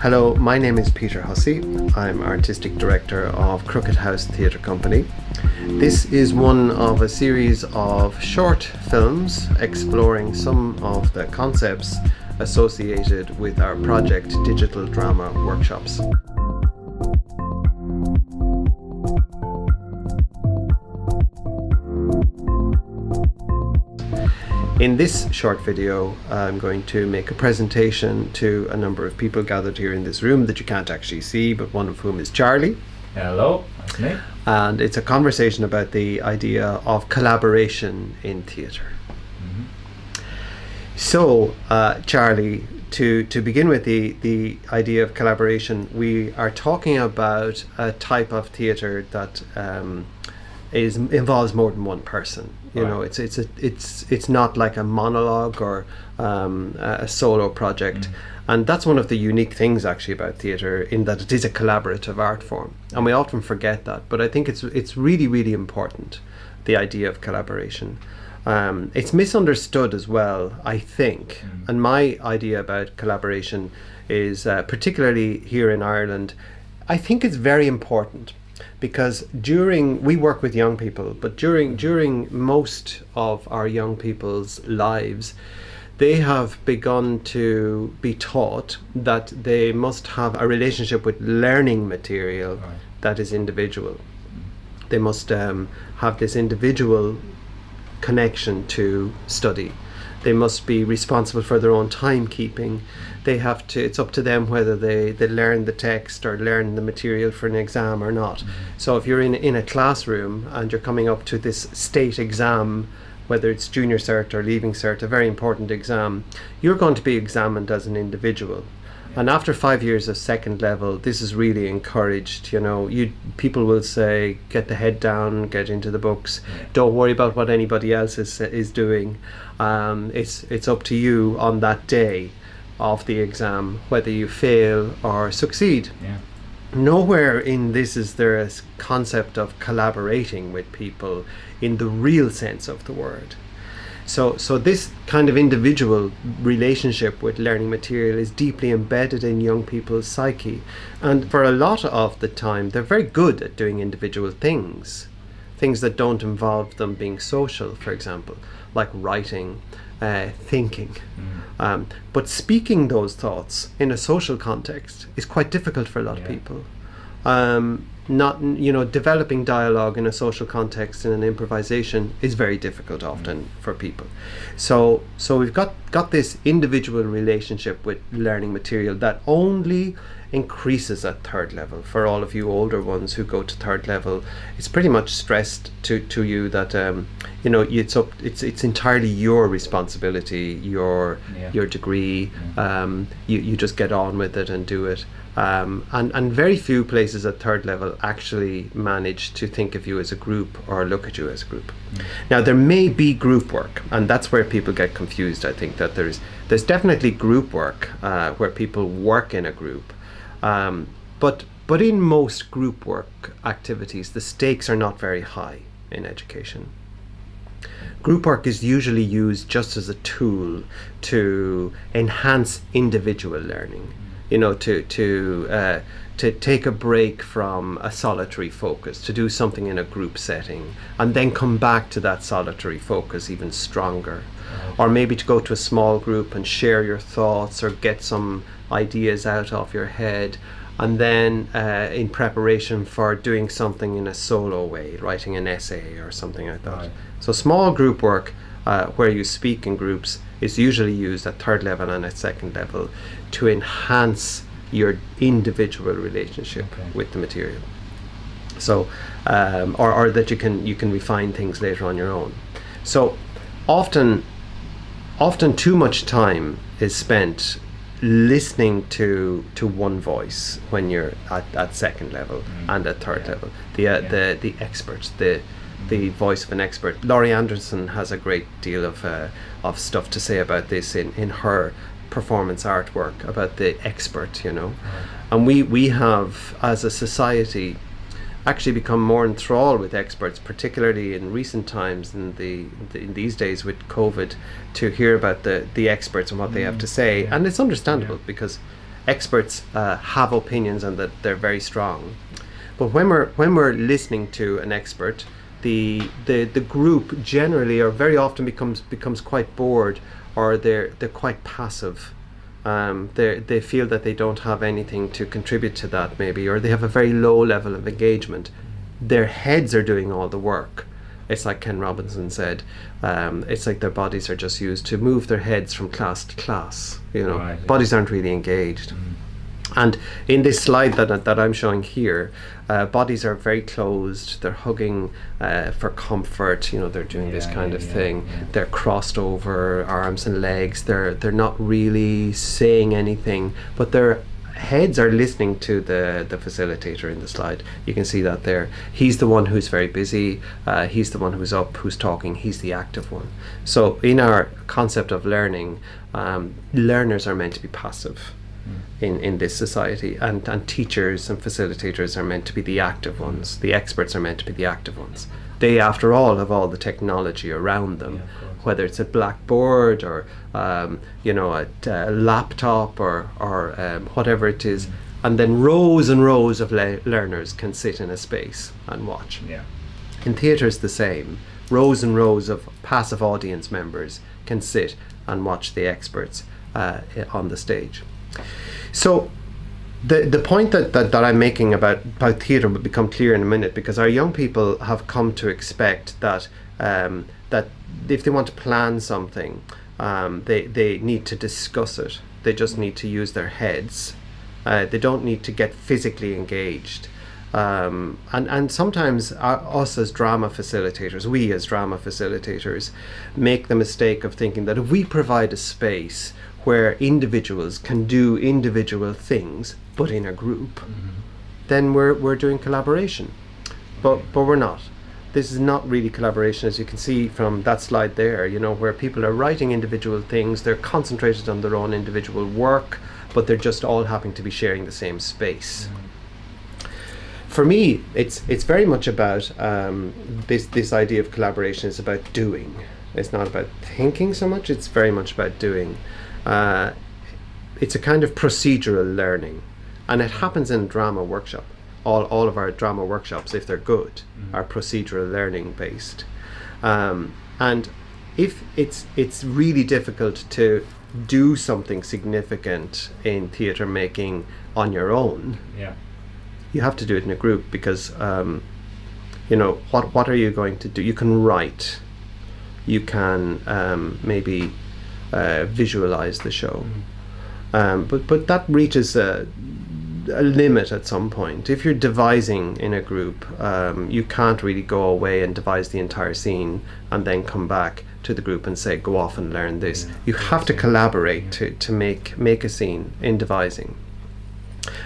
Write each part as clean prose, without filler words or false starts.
Hello, my name is Peter Hussey. I'm Artistic Director of Crooked House Theatre Company. This is one of a series of short films exploring some of the concepts associated with our project Digital Drama Workshops. In this short video, I'm going to make a presentation to a number of people gathered here in this room that you can't actually see, but one of whom is Charlie. Hello, that's me. And it's a conversation about the idea of collaboration in theatre. So, Charlie, to begin with the idea of collaboration, we are talking about a type of theatre that involves more than one person. You know, it's not like a monologue or a solo project, and that's one of the unique things actually about theatre, in that it is a collaborative art form, and we often forget that. But I think it's really, really important, the idea of collaboration. It's misunderstood as well, I think, and my idea about collaboration is particularly here in Ireland, I think it's very important. Because we work with young people, but during most of our young people's lives, they have begun to be taught that they must have a relationship with learning material that is individual. They must have this individual connection to study. They must be responsible for their own timekeeping. It's up to them whether they learn the text or learn the material for an exam or not. So if you're in a classroom and you're coming up to this state exam, whether it's junior cert or leaving cert, a very important exam, you're going to be examined as an individual. And after 5 years of second level, this is really encouraged. You know, people will say, get the head down, get into the books. Don't worry about what anybody else is doing. It's up to you on that day of the exam whether you fail or succeed. Nowhere in this is there a concept of collaborating with people in the real sense of the word. So this kind of individual relationship with learning material is deeply embedded in young people's psyche. And for a lot of the time, they're very good at doing individual things that don't involve them being social, for example, like writing, thinking. But speaking those thoughts in a social context is quite difficult for a lot of people. Developing dialogue in a social context in an improvisation is very difficult often for people. So we've got this individual relationship with learning material that only increases at third level. For all of you older ones who go to third level, it's pretty much stressed to you that it's entirely your responsibility, your degree. You just get on with it and do it. And very few places at third level actually manage to think of you as a group or look at you as a group. Now there may be group work, and that's where people get confused. I think that there's definitely group work where people work in a group, but in most group work activities the stakes are not very high in education. Group work is usually used just as a tool to enhance individual learning. To take a break from a solitary focus, to do something in a group setting, and then come back to that solitary focus even stronger. Or maybe to go to a small group and share your thoughts or get some ideas out of your head, and then in preparation for doing something in a solo way, writing an essay or something like that. So small group work where you speak in groups is usually used at third level and at second level to enhance your individual relationship with the material. So, or that you can refine things later on your own. So, often too much time is spent listening to one voice when you're at second level and at third level. The experts, the voice of an expert. Laurie Anderson has a great deal of stuff to say about this in her performance artwork about the expert, and we have as a society actually become more enthralled with experts, particularly in recent times in these days with COVID, to hear about the experts and what they have to say. And it's understandable because experts have opinions and that they're very strong. But when we're listening to an expert, the group generally or very often becomes quite bored, or they're quite passive. They feel that they don't have anything to contribute to that, maybe, or they have a very low level of engagement. Their heads are doing all the work. It's like Ken Robinson said, it's like their bodies are just used to move their heads from class to class. Right. Bodies aren't really engaged. And in this slide that I'm showing here, bodies are very closed. They're hugging for comfort. They're doing this kind of thing. They're crossed over, arms and legs. They're not really saying anything, but their heads are listening to the facilitator in the slide. You can see that there. He's the one who's very busy. He's the one who's up, who's talking. He's the active one. So in our concept of learning, learners are meant to be passive in this society, and teachers and facilitators are meant to be the active ones. The experts are meant to be the active ones. They, after all, have all the technology around them, whether it's a blackboard or a laptop or whatever it is, and then rows and rows of learners can sit in a space and watch. In theatre it's the same. Rows and rows of passive audience members can sit and watch the experts on the stage. So the point that I'm making about theatre will become clear in a minute, because our young people have come to expect that that if they want to plan something, they need to discuss it. They just need to use their heads. They don't need to get physically engaged. And sometimes us as drama facilitators, we as drama facilitators, make the mistake of thinking that if we provide a space where individuals can do individual things, but in a group, then we're doing collaboration. But we're not. This is not really collaboration, as you can see from that slide there, where people are writing individual things, they're concentrated on their own individual work, but they're just all happy to be sharing the same space. For me, it's very much about this idea of collaboration is about doing. It's not about thinking so much, it's very much about doing. It's a kind of procedural learning, and it happens in a drama workshop. All of our drama workshops, if they're good, are procedural learning based. And if it's really difficult to do something significant in theatre making on your own, you have to do it in a group, because what are you going to do? You can write, you can maybe visualize the show, but that reaches a limit at some point. If you're devising in a group, you can't really go away and devise the entire scene and then come back to the group and say, go off and learn this. You have to collaborate to make a scene in devising.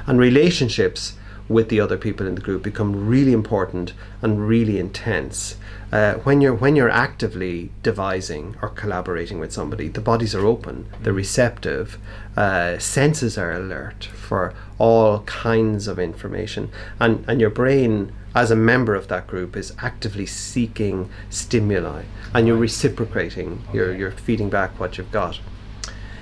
And relationships with the other people in the group become really important and really intense. When you're actively devising or collaborating with somebody, the bodies are open, they're receptive, senses are alert for all kinds of information, and your brain as a member of that group is actively seeking stimuli, and you're reciprocating, you're feeding back what you've got.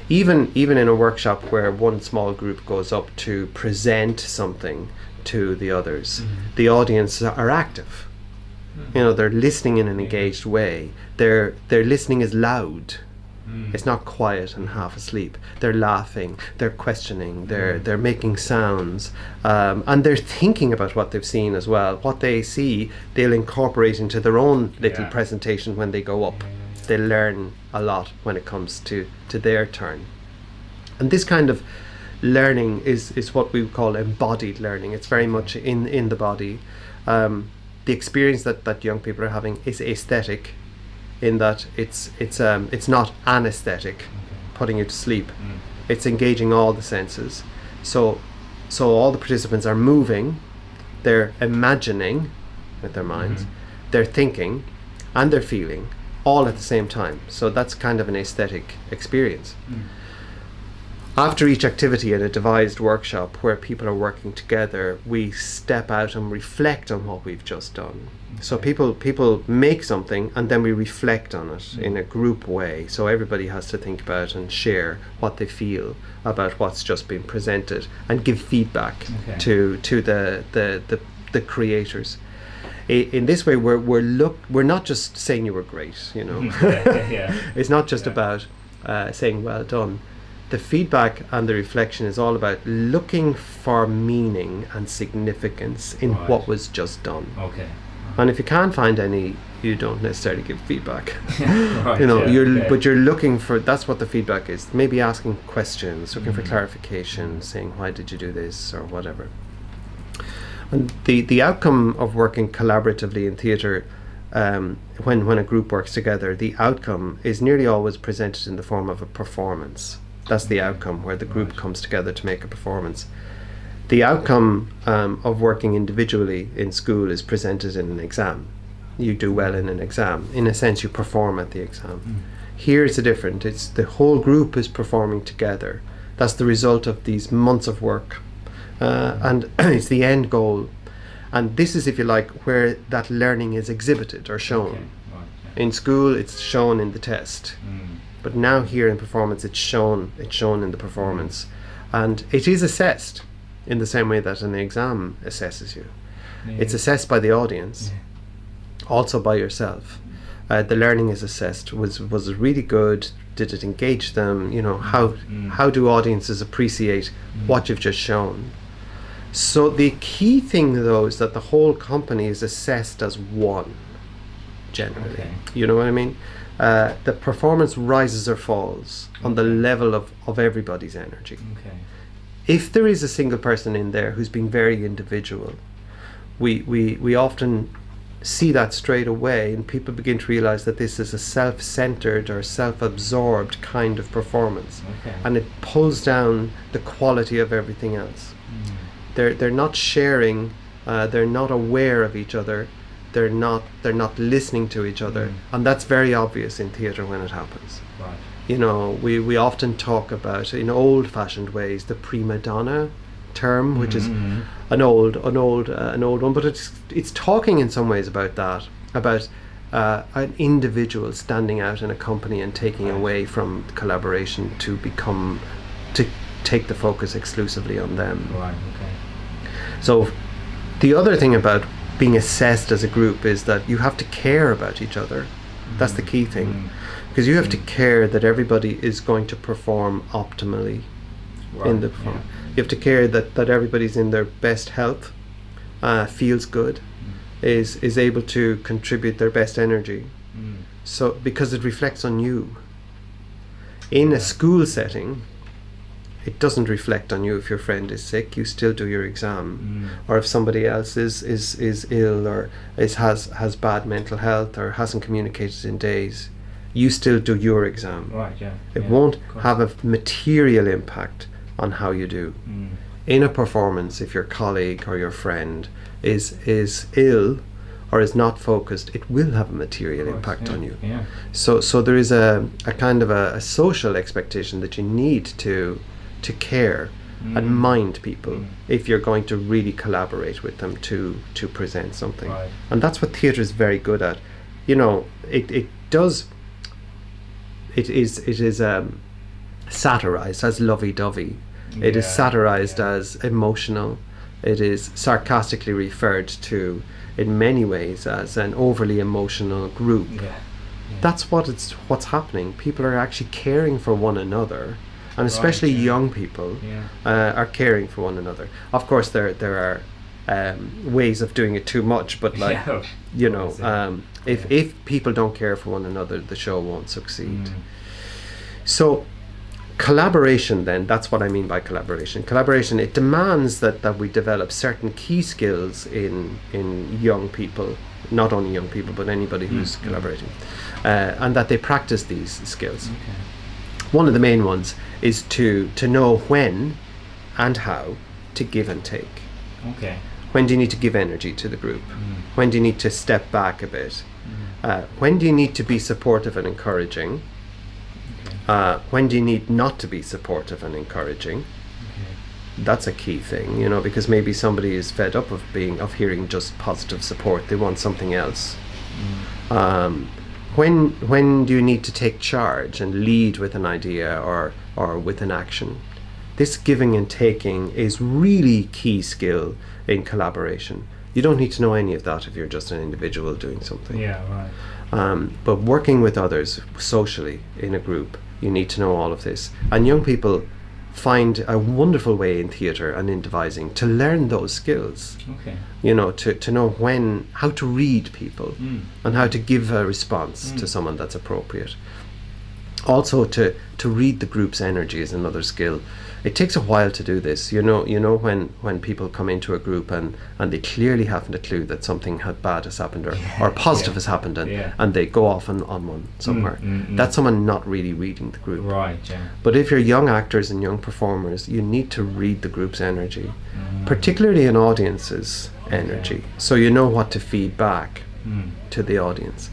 Even in a workshop where one small group goes up to present something to the others, the audience are active. They're listening in an engaged way. Their listening is loud. It's not quiet and half asleep. They're laughing, they're questioning, they're making sounds, and they're thinking about what they've seen as well. What they see, they'll incorporate into their own little presentation when they go up. They learn a lot when it comes to their turn. And this kind of learning is what we call embodied learning. It's very much in the body. The experience that young people are having is aesthetic, in that it's not anesthetic, putting you to sleep. It's engaging all the senses. So all the participants are moving, they're imagining with their minds, they're thinking, and they're feeling all at the same time. So that's kind of an aesthetic experience. After each activity in a devised workshop where people are working together, we step out and reflect on what we've just done. Okay. So people make something and then we reflect on it in a group way. So everybody has to think about and share what they feel about what's just been presented and give feedback to the creators. In this way, we're not just saying you were great, you know. It's not just about saying well done. The feedback and the reflection is all about looking for meaning and significance in what was just done. Okay. And if you can't find any, you don't necessarily give feedback. You know, but you're looking for, that's what the feedback is. Maybe asking questions, looking for clarification, saying why did you do this or whatever. And the outcome of working collaboratively in theatre, when a group works together, the outcome is nearly always presented in the form of a performance. That's the outcome, where the group comes together to make a performance. The outcome of working individually in school is presented in an exam. You do well in an exam. In a sense, you perform at the exam. Here it's different. It's the whole group is performing together. That's the result of these months of work. And it's the end goal. And this is, if you like, where that learning is exhibited or shown. In school, it's shown in the test. But now here in performance, it's shown in the performance. And it is assessed in the same way that an exam assesses you. It's assessed by the audience, also by yourself. The learning is assessed. Was it really good? Did it engage them? You know, how do audiences appreciate what you've just shown? So the key thing, though, is that the whole company is assessed as one, generally. You know what I mean? The performance rises or falls on the level of everybody's energy. If there is a single person in there who's being very individual, we often see that straight away, and people begin to realize that this is a self-centered or self-absorbed kind of performance, and it pulls down the quality of everything else. They're not sharing, they're not aware of each other, they're not listening to each other, and that's very obvious in theatre when it happens. You know, we often talk about, in old-fashioned ways, the prima donna term, which is an old one, but it's talking in some ways about that, about an individual standing out in a company and taking away from collaboration to take the focus exclusively on them. So the other thing about being assessed as a group is that you have to care about each other. That's the key thing, because you have to care that everybody is going to perform optimally in the performance. You have to care that everybody's in their best health, feels good, is able to contribute their best energy. So because it reflects on you. In a school setting, it doesn't reflect on you. If your friend is sick, you still do your exam. Or if somebody else is ill or has bad mental health or hasn't communicated in days, you still do your exam. It won't have a material impact on how you do. In a performance, if your colleague or your friend is ill or is not focused, it will have a material impact on you. So there is a kind of a social expectation that you need to care and mind people if you're going to really collaborate with them to present something. And that's what theatre is very good at. You know, it is satirized as lovey-dovey. It is satirized as emotional. It is sarcastically referred to in many ways as an overly emotional group. That's what's happening. People are actually caring for one another, and especially young people are caring for one another. Of course, there are ways of doing it too much, but if people don't care for one another, the show won't succeed. So collaboration, then, that's what I mean by collaboration. Collaboration, it demands that we develop certain key skills in young people, not only young people, but anybody who's collaborating, and that they practice these skills. One of the main ones is to know when and how to give and take. When do you need to give energy to the group? When do you need to step back a bit? When do you need to be supportive and encouraging? When do you need not to be supportive and encouraging? That's a key thing, because maybe somebody is fed up of hearing just positive support. They want something else. When do you need to take charge and lead with an idea or with an action? This giving and taking is really key skill in collaboration. You don't need to know any of that if you're just an individual doing something. Yeah, right. But working with others socially in a group, you need to know all of this. And young people find a wonderful way in theatre and in devising to learn those skills. Okay. To know how to read people and how to give a response to someone that's appropriate. Also to read the group's energy is another skill. It takes a while to do this. When people come into a group and they clearly haven't a clue that something bad has happened or positive has happened and they go off on one somewhere. That's someone not really reading the group. Right, yeah. But if you're young actors and young performers, you need to read the group's energy, particularly an audience's energy, so you know what to feed back to the audience.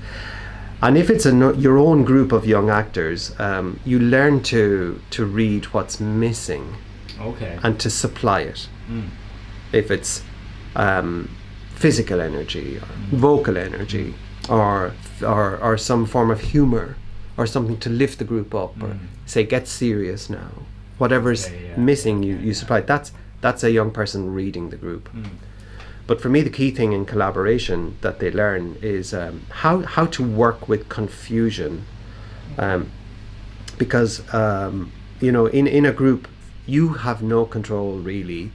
And if it's your own group of young actors, you learn to read what's missing, and to supply it. If it's physical energy, or vocal energy, or some form of humor, or something to lift the group up, or say, get serious now. Whatever's missing, you supply. That's a young person reading the group. But for me, the key thing in collaboration that they learn is how to work with confusion, because in a group you have no control really.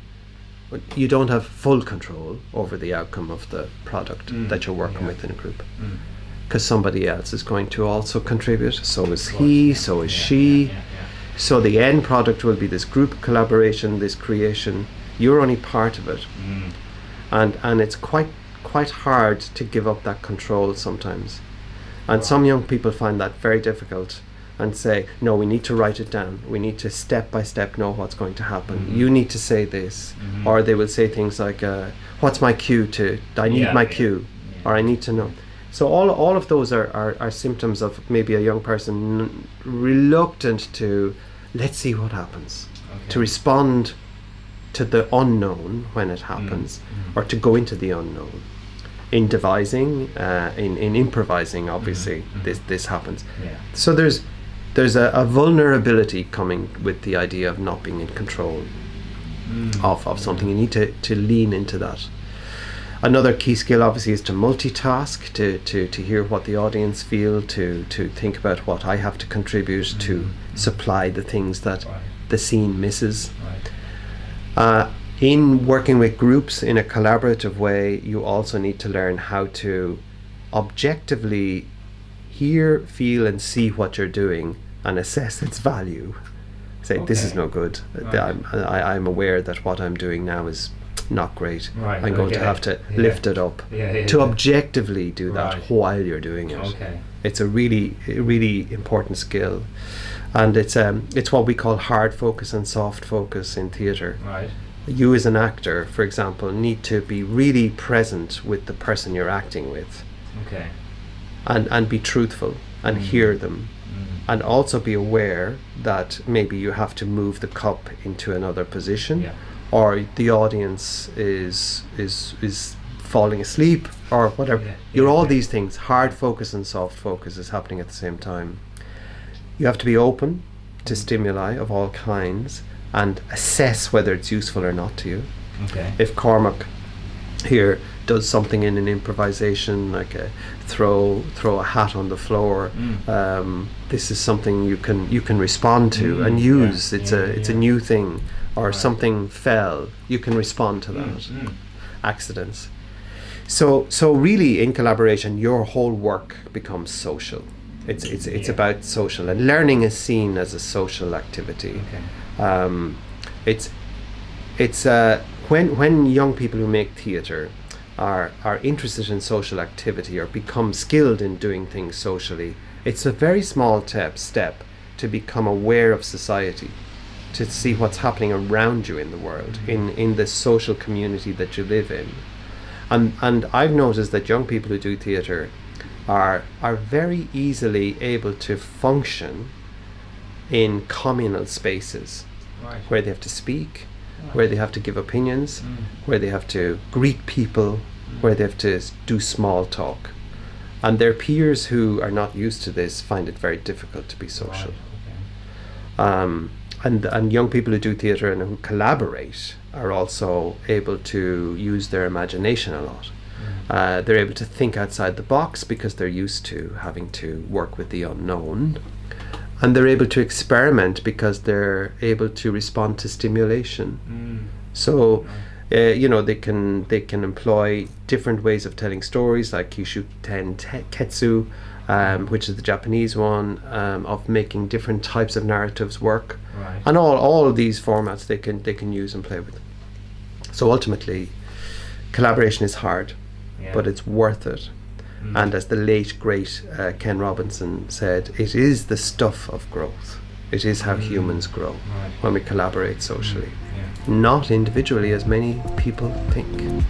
You don't have full control over the outcome of the product that you're working with in a group, because somebody else is going to also contribute. So is he. So is she. So the end product will be this group collaboration, this creation. You're only part of it. And it's quite hard to give up that control sometimes. And some young people find that very difficult and say, no, we need to write it down. We need to step by step know what's going to happen. You need to say this. Or they will say things like, what's my cue I need my cue, or I need to know. So all of those are symptoms of maybe a young person reluctant to, let's see what happens, to respond to the unknown when it happens, or to go into the unknown. In devising, in improvising, obviously, this happens. So there's a vulnerability coming with the idea of not being in control of something. You need to lean into that. Another key skill, obviously, is to multitask, to hear what the audience feel, to think about what I have to contribute, to supply the things that the scene misses. In working with groups in a collaborative way, you also need to learn how to objectively hear, feel, and see what you're doing and assess its value. Say, this is no good. I'm aware that what I'm doing now is not great. I'm going to have to lift it up. To objectively do that while you're doing it. It's a really important skill. And it's what we call hard focus and soft focus in theatre. You as an actor, for example, need to be really present with the person you're acting with, and be truthful and hear them, and also be aware that maybe you have to move the cup into another position, or the audience is falling asleep or whatever. You're all these things. Hard focus and soft focus is happening at the same time. You have to be open to stimuli of all kinds and assess whether it's useful or not to you. If Cormac here does something in an improvisation, like throw a hat on the floor, this is something you can respond to and use. It's a new thing, or something fell. You can respond to that. Accidents. So really, in collaboration, your whole work becomes social. It's about social, and learning is seen as a social activity. It's when young people who make theatre are interested in social activity or become skilled in doing things socially, it's a very small step to become aware of society, to see what's happening around you in the world, in the social community that you live in. And I've noticed that young people who do theatre are very easily able to function in communal spaces where they have to speak, where they have to give opinions, where they have to greet people, where they have to do small talk. And their peers who are not used to this find it very difficult to be social. And young people who do theatre and who collaborate are also able to use their imagination a lot. They're able to think outside the box because they're used to having to work with the unknown. And they're able to experiment because they're able to respond to stimulation. So, you know, they can employ different ways of telling stories, like Kishu Ten Ketsu, which is the Japanese one, of making different types of narratives work. And all of these formats they can use and play with. So ultimately, collaboration is hard, but it's worth it. And as the late great Ken Robinson said, it is the stuff of growth. It is how humans grow when we collaborate socially, not individually as many people think.